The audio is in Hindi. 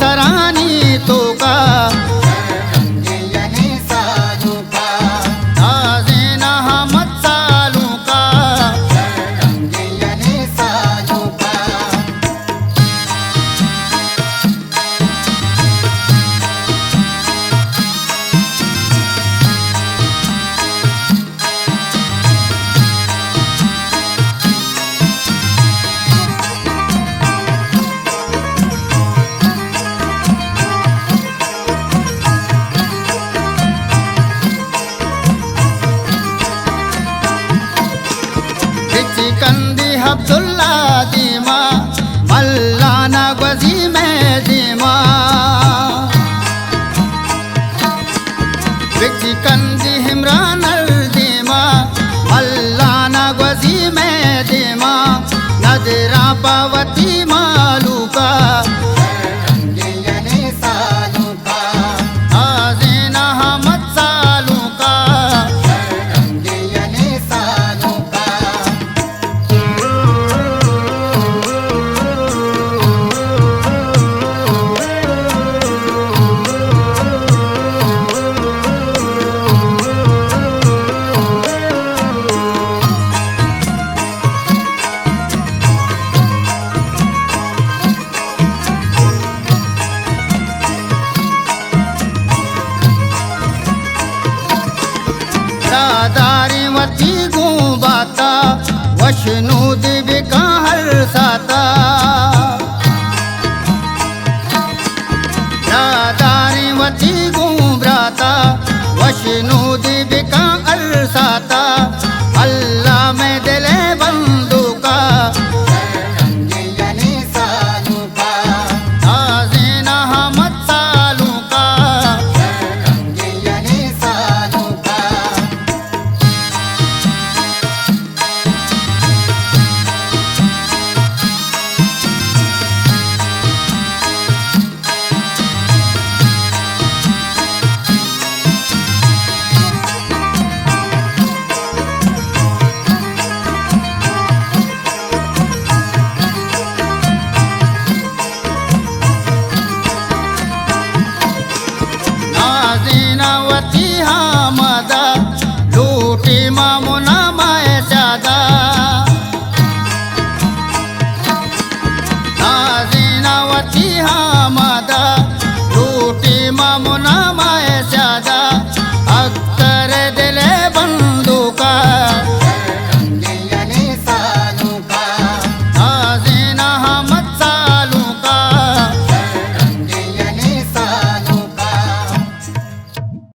सरानी तो का कंदी अब्दुल्ला दीमा मल्लाना गजी में दीमा विक्सी कंदी हिमरान दीमा मल्लाना गजी में दीमा नजरा पावती मालूका दारी वती गुबाता वशनु दिव्य का हर साता दारी वती गुब्राता वशनु दिव्य का हर साता अल्लाह में दिले बंदू का नाजीनावती हामदा लूटी मामुना माए ज्यादा नाजीनावती हामदा लूटी मामुना